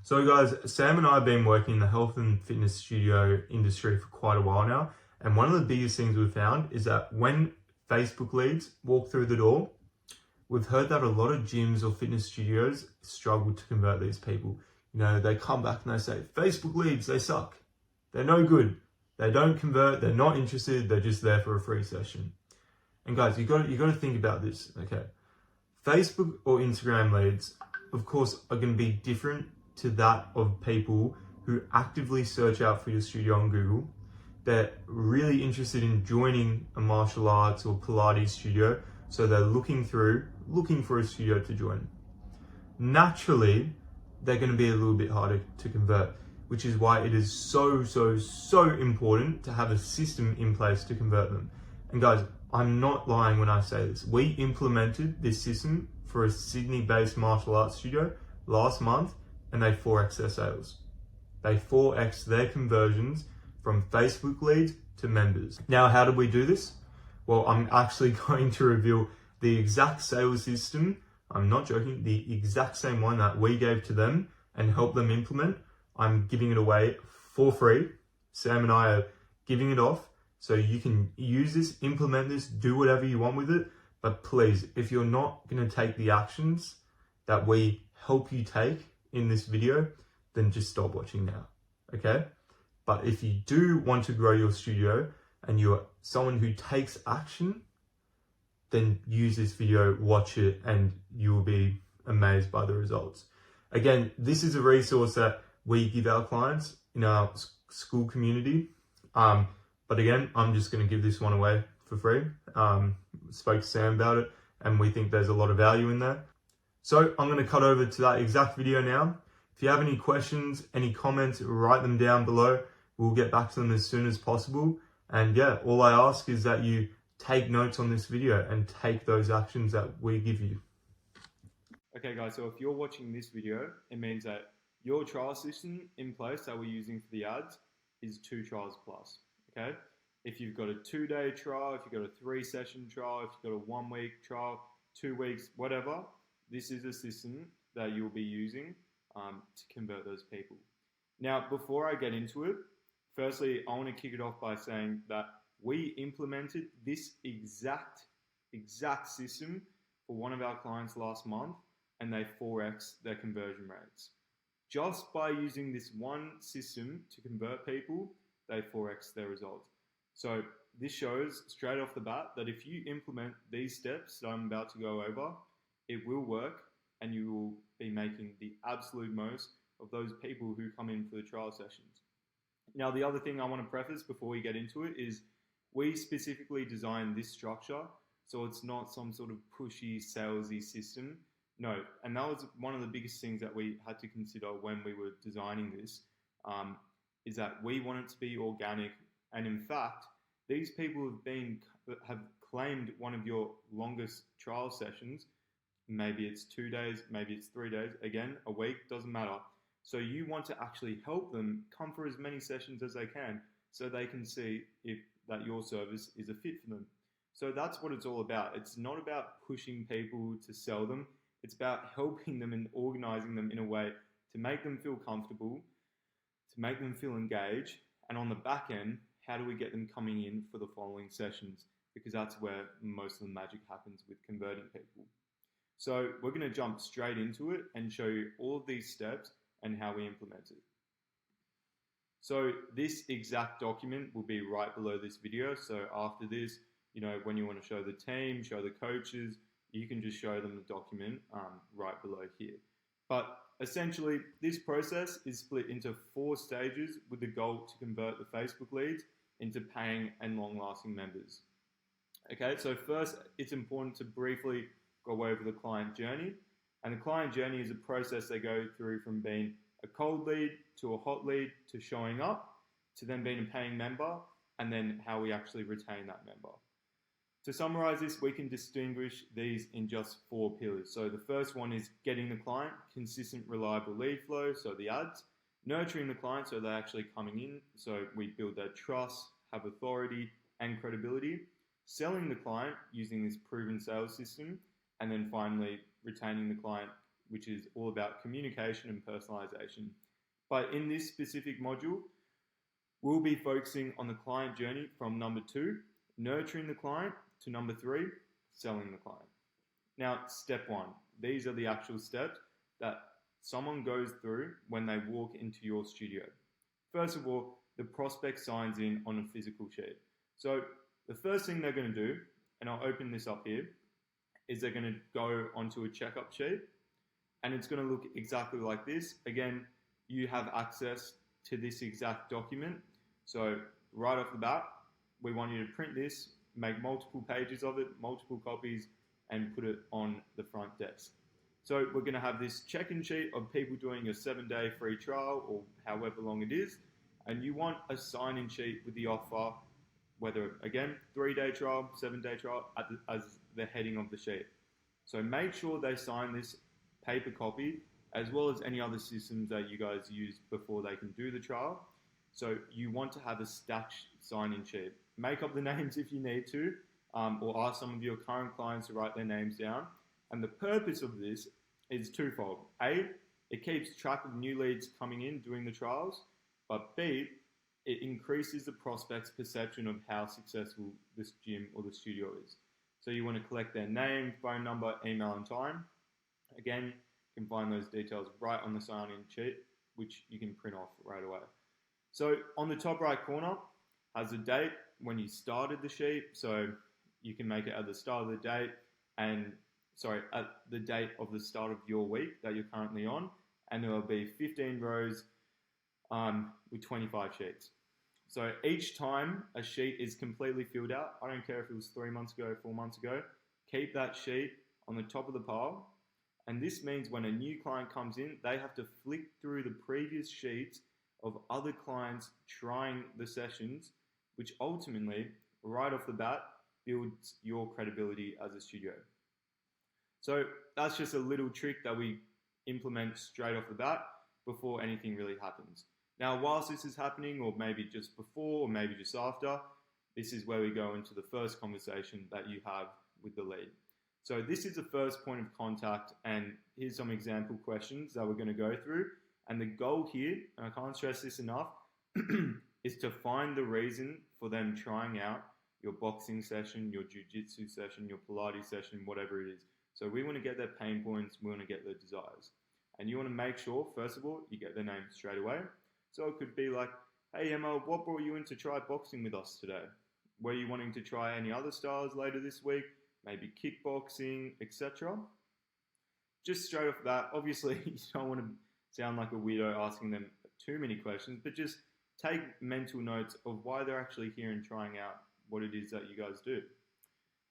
So guys, Sam and I have been working in the health and fitness studio industry for quite a while now. And one of the biggest things we've found is that when Facebook leads walk through the door, we've heard that a lot of gyms or fitness studios struggle to convert these people. You know, they come back and they say, Facebook leads, they suck. They're no good. They don't convert. They're not interested. They're just there for a free session. And guys, you got to think about this, okay? Facebook or Instagram leads, of course, are going to be different to that of people who actively search out for your studio on Google. They're really interested in joining a martial arts or Pilates studio, so they're looking for a studio to join. Naturally, they're going to be a little bit harder to convert, which is why it is so important to have a system in place to convert them. And guys, I'm not lying when I say this. We implemented this system for a Sydney-based martial arts studio last month, and they 4x their sales. They 4x their conversions from Facebook leads to members. Now, how did we do this? Well, I'm actually going to reveal the exact sales system. I'm not joking, the exact same one that we gave to them and helped them implement. I'm giving it away for free. Sam and I are giving it off. So you can use this, implement this, do whatever you want with it. But please, if you're not going to take the actions that we help you take in this video, then just stop watching now, okay? But if you do want to grow your studio and you're someone who takes action, then use this video, watch it, and you will be amazed by the results. Again, this is a resource that we give our clients in our school community. But again, I'm just going to give this one away for free. Spoke to Sam about it, and we think there's a lot of value in there. So I'm going to cut over to that exact video now. If you have any questions, any comments, write them down below. We'll get back to them as soon as possible. And yeah, all I ask is that you take notes on this video and take those actions that we give you. Okay guys, so if you're watching this video, it means that your trial system in place that we're using for the ads is 2 trials plus, okay? If you've got a 2-day trial, if you've got a 3-session trial, if you've got a 1-week trial, 2 weeks, whatever, this is a system that you'll be using to convert those people. Now, before I get into it, firstly, I want to kick it off by saying that we implemented this exact system for one of our clients last month, and they 4x their conversion rates. Just by using this one system to convert people, they 4x their results. So this shows straight off the bat that if you implement these steps that I'm about to go over, it will work and you will be making the absolute most of those people who come in for the trial sessions. Now, the other thing I want to preface before we get into it is we specifically designed this structure so it's not some sort of pushy, salesy system. No, and that was one of the biggest things that we had to consider when we were designing this, is that we want it to be organic. And in fact, these people have claimed one of your longest trial sessions. Maybe it's 2 days, maybe it's 3 days, again, a week, doesn't matter. So you want to actually help them come for as many sessions as they can so they can see if that your service is a fit for them. So that's what it's all about. It's not about pushing people to sell them. It's about helping them and organizing them in a way to make them feel comfortable, to make them feel engaged, and on the back end, how do we get them coming in for the following sessions? Because that's where most of the magic happens with converting people. So we're going to jump straight into it and show you all of these steps and how we implement it. So this exact document will be right below this video. So after this, you know, when you want to show the team, show the coaches, you can just show them the document right below here. But essentially, this process is split into 4 stages with the goal to convert the Facebook leads into paying and long-lasting members. Okay, so first, it's important to briefly go over the client journey. And the client journey is a process they go through from being a cold lead to a hot lead to showing up to then being a paying member and then how we actually retain that member. To summarize this, we can distinguish these in just 4 pillars. So the first one is getting the client, consistent, reliable lead flow, so the ads. Nurturing the client, so they're actually coming in, so we build their trust, have authority and credibility. Selling the client using this proven sales system, and then finally retaining the client which is all about communication and personalization. But in this specific module, we'll be focusing on the client journey from number 2, nurturing the client, to number 3, selling the client. Now, step 1, these are the actual steps that someone goes through when they walk into your studio. First of all, the prospect signs in on a physical sheet. So the first thing they're going to do, and I'll open this up here, is they're going to go onto a checkup sheet, and it's going to look exactly like this. Again, you have access to this exact document. So right off the bat, we want you to print this, make multiple pages of it, multiple copies, and put it on the front desk. So we're going to have this check-in sheet of people doing a 7-day free trial or however long it is, and you want a sign-in sheet with the offer, whether, again, 3-day trial, 7-day trial, as the heading of the sheet. So make sure they sign this paper copy, as well as any other systems that you guys use before they can do the trial. So you want to have a stacked sign-in sheet. Make up the names if you need to, or ask some of your current clients to write their names down. And the purpose of this is twofold. A, it keeps track of new leads coming in doing the trials, but B, it increases the prospect's perception of how successful this gym or the studio is. So you want to collect their name, phone number, email, and time. Again, you can find those details right on the sign-in sheet, which you can print off right away. So on the top right corner has a date when you started the sheet. So you can make it at the start of the date at the date of the start of your week that you're currently on. And there will be 15 rows with 25 sheets. So each time a sheet is completely filled out, I don't care if it was 3 months ago, 4 months ago, keep that sheet on the top of the pile. And this means when a new client comes in, they have to flick through the previous sheets of other clients trying the sessions, which ultimately, right off the bat, builds your credibility as a studio. So that's just a little trick that we implement straight off the bat before anything really happens. Now, whilst this is happening, or maybe just before, or maybe just after, this is where we go into the first conversation that you have with the lead. So this is the first point of contact, and here's some example questions that we're going to go through. And the goal here, and I can't stress this enough, is to find the reason for them trying out your boxing session, your jiu-jitsu session, your Pilates session, whatever it is. So we want to get their pain points, we want to get their desires. And you want to make sure, first of all, you get their name straight away. So it could be like, hey Emma, what brought you in to try boxing with us today? Were you wanting to try any other styles later this week? Maybe kickboxing, etc. Just straight off that, obviously you don't want to sound like a weirdo asking them too many questions, but just take mental notes of why they're actually here and trying out what it is that you guys do.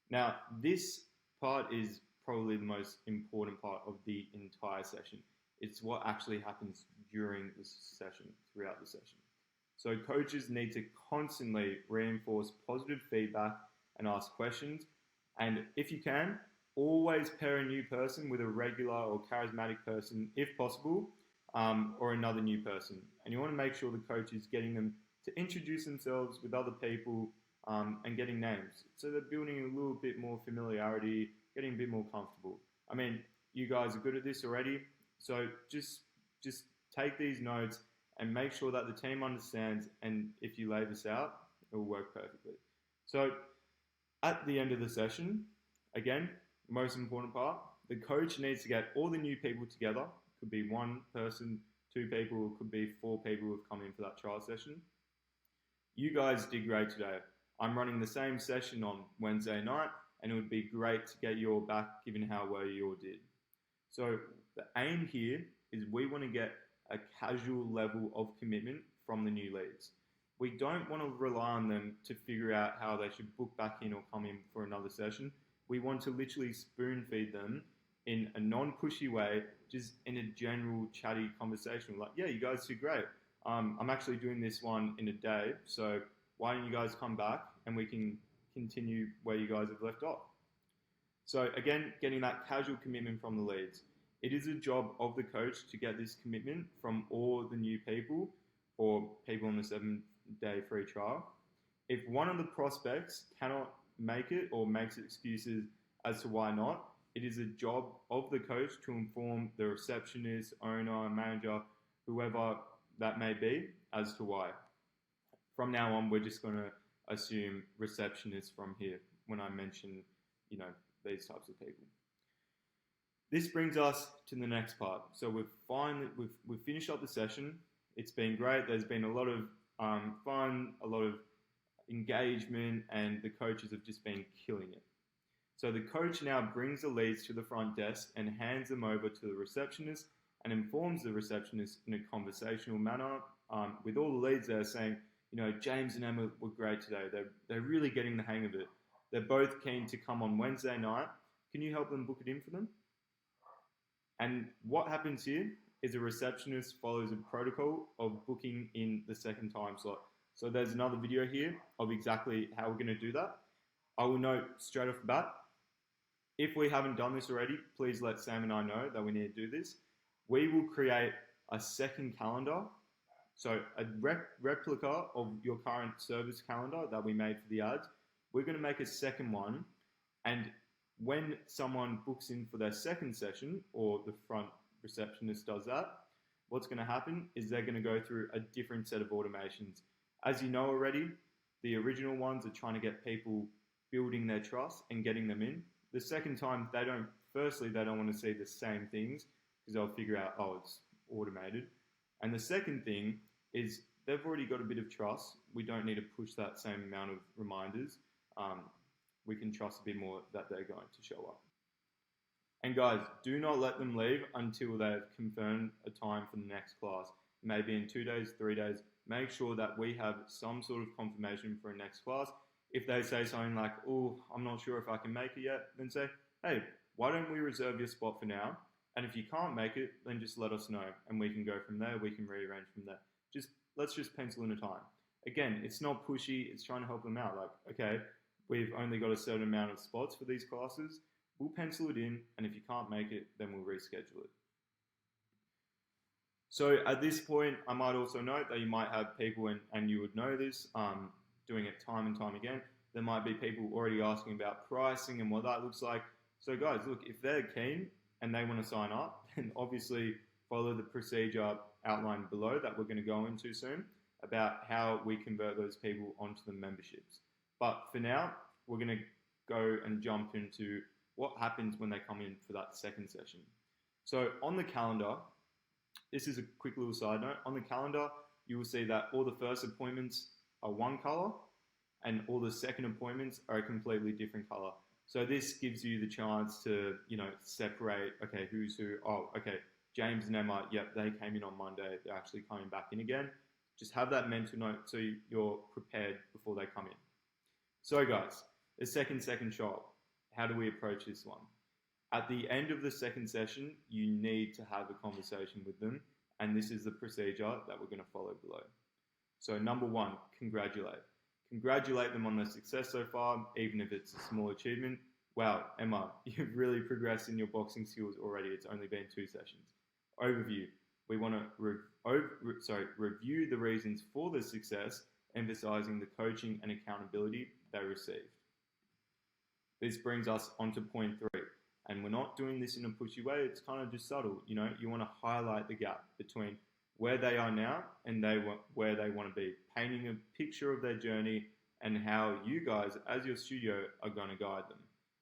Now, this part is probably the most important part of the entire session. It's what actually happens during the session, throughout the session. So coaches need to constantly reinforce positive feedback and ask questions. And if you can, always pair a new person with a regular or charismatic person, if possible, or another new person. And you want to make sure the coach is getting them to introduce themselves with other people and getting names. So they're building a little bit more familiarity, getting a bit more comfortable. I mean, you guys are good at this already. So just take these notes and make sure that the team understands, and if you lay this out, it will work perfectly. So at the end of the session, again, most important part, the coach needs to get all the new people together. Could be one person, 2 people, could be 4 people who have come in for that trial session. You guys did great today. I'm running the same session on Wednesday night, and it would be great to get you all back given how well you all did. So the aim here is we want to get a casual level of commitment from the new leads. We don't want to rely on them to figure out how they should book back in or come in for another session. We want to literally spoon feed them in a non-pushy way, just in a general chatty conversation. Like, yeah, you guys did great. I'm actually doing this one in a day, so why don't you guys come back and we can continue where you guys have left off. So again, getting that casual commitment from the leads. It is a job of the coach to get this commitment from all the new people or people on the 7-day free trial. If one of the prospects cannot make it or makes excuses as to why not, it is a job of the coach to inform the receptionist, owner, manager, whoever that may be, as to why. From now on, we're just going to assume receptionist from here when I mention, these types of people. This brings us to the next part. So we've finished up the session. It's been great. There's been a lot of fun, a lot of engagement, and the coaches have just been killing it. So the coach now brings the leads to the front desk and hands them over to the receptionist and informs the receptionist in a conversational manner with all the leads there saying, James and Emma were great today. They're really getting the hang of it. They're both keen to come on Wednesday night. Can you help them book it in for them? And what happens here is a receptionist follows a protocol of booking in the second time slot. So there's another video here of exactly how we're going to do that. I will note straight off the bat, if we haven't done this already, please let Sam and I know that we need to do this. We will create a second calendar, so a replica of your current service calendar that we made for the ads. We're going to make a second one, and when someone books in for their second session, or the front receptionist does that, what's going to happen is they're going to go through a different set of automations. As you know already, the original ones are trying to get people building their trust and getting them in. The second time, they don't want to see the same things because they'll figure out, it's automated. And the second thing is they've already got a bit of trust. We don't need to push that same amount of reminders. We can trust a bit more that they're going to show up. And guys, do not let them leave until they've confirmed a time for the next class. Maybe in 2 days, 3 days. Make sure that we have some sort of confirmation for a next class. If they say something like, I'm not sure if I can make it yet, then say, hey, why don't we reserve your spot for now? And if you can't make it, then just let us know and we can go from there. We can rearrange from there. Let's just pencil in a time. Again, it's not pushy. It's trying to help them out. Like, okay, we've only got a certain amount of spots for these classes. We'll pencil it in, and if you can't make it, then we'll reschedule it. So at this point, I might also note that you might have people, and you would know this, doing it time and time again. There might be people already asking about pricing and what that looks like. So guys, look, if they're keen and they want to sign up, then obviously follow the procedure outlined below that we're going to go into soon about how we convert those people onto the memberships. But for now, we're going to go and jump into what happens when they come in for that second session. So on the calendar, this is a quick little side note. On the calendar, you will see that all the first appointments are one color and all the second appointments are a completely different color. So this gives you the chance to, separate, okay, who's who. Okay, James and Emma, yep, they came in on Monday. They're actually coming back in again. Just have that mental note so you're prepared before they come in. So guys, the second shot, how do we approach this one? At the end of the second session, you need to have a conversation with them, and this is the procedure that we're going to follow below. So number one, congratulate. Congratulate them on their success so far, even if it's a small achievement. Wow, Emma, you've really progressed in your boxing skills already. It's only been 2 sessions. Overview. We want to review the reasons for the success, emphasizing the coaching and accountability they received. This brings us on to point 3. And we're not doing this in a pushy way. It's kind of just subtle. You want to highlight the gap between where they are now and where they want to be, painting a picture of their journey and how you guys, as your studio, are going to guide them.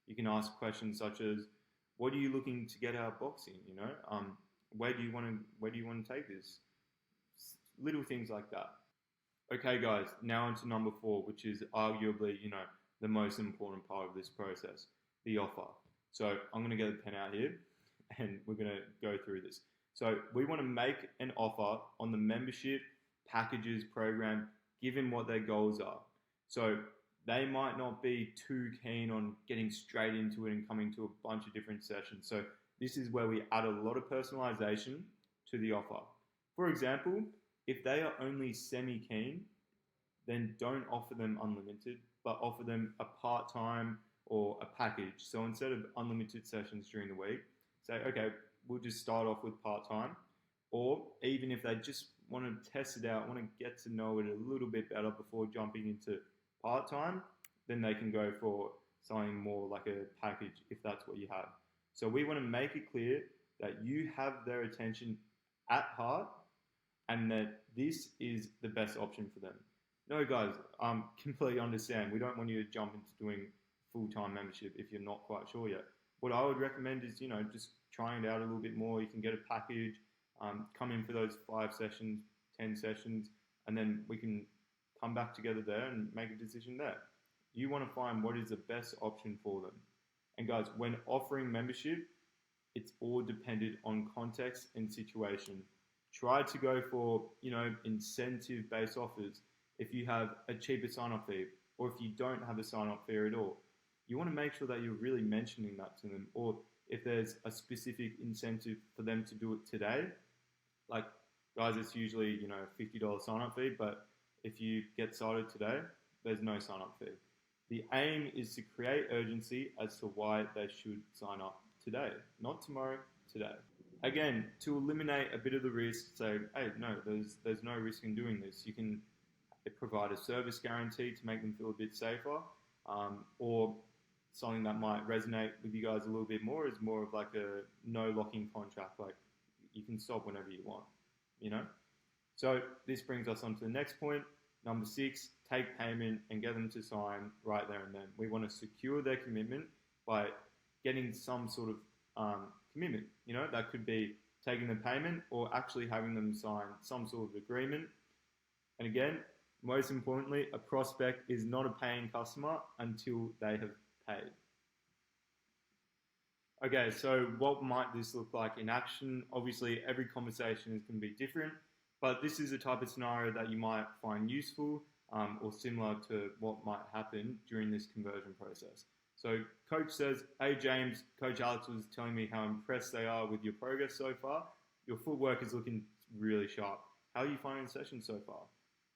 You can ask questions such as, what are you looking to get out of boxing? Where do you want to take this? Little things like that. Okay, guys, now on to number 4, which is arguably, the most important part of this process, the offer. So I'm going to get a pen out here and we're going to go through this. So we want to make an offer on the membership, packages, program, given what their goals are. So they might not be too keen on getting straight into it and coming to a bunch of different sessions. So this is where we add a lot of personalization to the offer. For example, if they are only semi-keen, then don't offer them unlimited, but offer them a part-time or a package. So instead of unlimited sessions during the week, say, okay, we'll just start off with part-time. Or even if they just want to test it out, want to get to know it a little bit better before jumping into part-time, then they can go for something more like a package if that's what you have. So we want to make it clear that you have their attention at heart and that this is the best option for them. No, guys, completely understand. We don't want you to jump into doing full-time membership if you're not quite sure yet. What I would recommend is, just trying it out a little bit more. You can get a package, come in for those 5 sessions, 10 sessions, and then we can come back together there and make a decision there. You want to find what is the best option for them. And guys, when offering membership, it's all dependent on context and situation. Try to go for, incentive-based offers. If you have a cheaper sign-up fee, or if you don't have a sign-up fee at all, you want to make sure that you're really mentioning that to them. Or if there's a specific incentive for them to do it today, like, guys, it's usually, a $50 sign-up fee, but if you get started today, there's no sign-up fee. The aim is to create urgency as to why they should sign up today, not tomorrow, today. Again, to eliminate a bit of the risk, say, hey, no, there's no risk in doing this. You can provide a service guarantee to make them feel a bit safer, or something that might resonate with you guys a little bit more is more of like a no locking contract, like you can stop whenever you want, So this brings us on to the next point. Number 6, take payment and get them to sign right there and then. We want to secure their commitment by getting some sort of commitment. That could be taking the payment or actually having them sign some sort of agreement. And again, most importantly, a prospect is not a paying customer until they have paid. Okay, so what might this look like in action? Obviously, every conversation is going to be different, but this is a type of scenario that you might find useful or similar to what might happen during this conversion process. So coach says, hey James, Coach Alex was telling me how impressed they are with your progress so far. Your footwork is looking really sharp. How are you finding the session so far?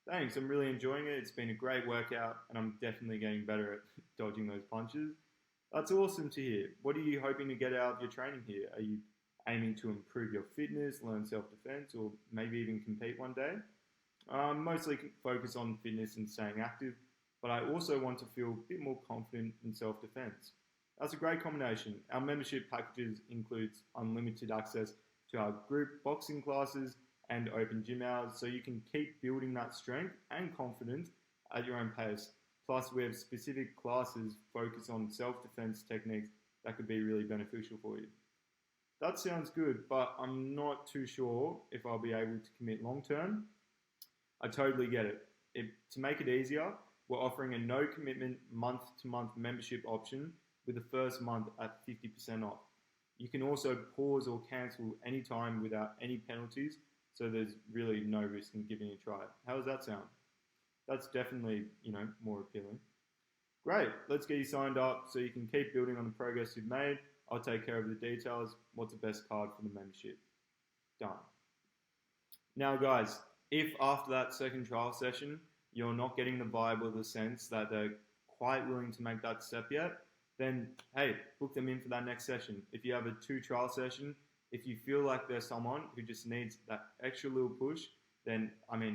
Thanks, I'm really enjoying it. It's been a great workout and I'm definitely getting better at dodging those punches. That's awesome to hear. What are you hoping to get out of your training here? Are you aiming to improve your fitness, learn self-defense, or maybe even compete one day? Mostly focus on fitness and staying active, but I also want to feel a bit more confident in self-defense. That's a great combination. Our membership packages includes unlimited access to our group boxing classes and open gym hours, so you can keep building that strength and confidence at your own pace. Plus, we have specific classes focused on self-defense techniques that could be really beneficial for you. That sounds good, but I'm not too sure if I'll be able to commit long-term. I totally get it. To make it easier, we're offering a no-commitment month-to-month membership option with the first month at 50% off. You can also pause or cancel anytime without any penalties, so there's really no risk in giving it a try. How does that sound? That's definitely, more appealing. Great, let's get you signed up so you can keep building on the progress you've made. I'll take care of the details. What's the best card for the membership? Done. Now guys, if after that second trial session, you're not getting the vibe or the sense that they're quite willing to make that step yet, then hey, book them in for that next session. If you have a 2 trial session, if you feel like there's someone who just needs that extra little push, then,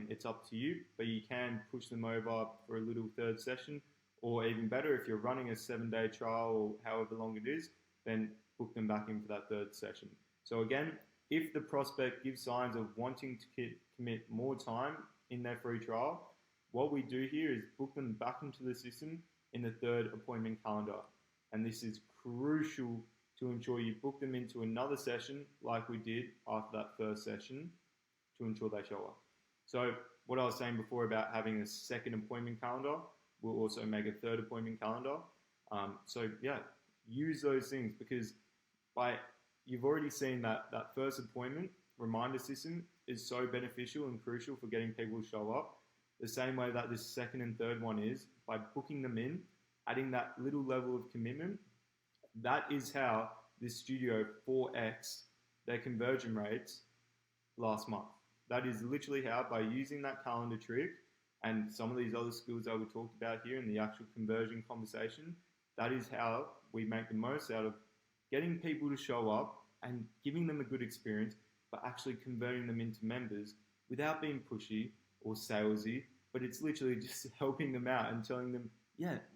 it's up to you, but you can push them over for a little 3rd session, or even better, if you're running a 7-day trial or however long it is, then book them back in for that 3rd session. So again, if the prospect gives signs of wanting to commit more time in their free trial, what we do here is book them back into the system in the 3rd appointment calendar. And this is crucial to ensure you book them into another session like we did after that 1st session to ensure they show up. So what I was saying before about having a 2nd appointment calendar, we'll also make a 3rd appointment calendar. Use those things because you've already seen that 1st appointment reminder system is so beneficial and crucial for getting people to show up. The same way that this 2nd and 3rd one is, by booking them in, adding that little level of commitment, that is how this studio 4x their conversion rates last month. That is literally how, by using that calendar trick and some of these other skills that we talked about here in the actual conversion conversation, that is how we make the most out of getting people to show up and giving them a good experience, but actually converting them into members without being pushy or salesy, but it's literally just helping them out and telling them,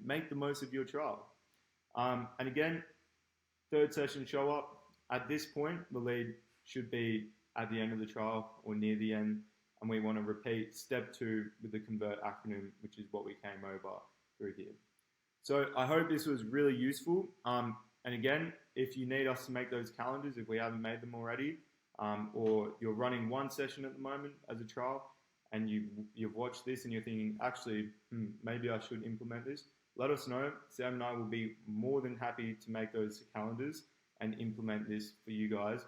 make the most of your trial. And again, third session show up. At this point, the lead should be at the end of the trial or near the end, and we want to repeat step 2 with the convert acronym, which is what we came over through here. So I hope this was really useful. And again, if you need us to make those calendars, if we haven't made them already, or you're running one session at the moment as a trial, and you've watched this and you're thinking, actually, maybe I should implement this, let us know. Sam and I will be more than happy to make those calendars and implement this for you guys.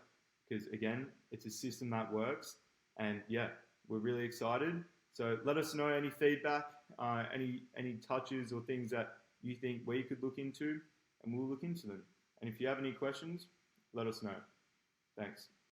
Because again, it's a system that works. And yeah, we're really excited. So let us know any feedback, any touches or things that you think we could look into, and we'll look into them. And if you have any questions, let us know. Thanks.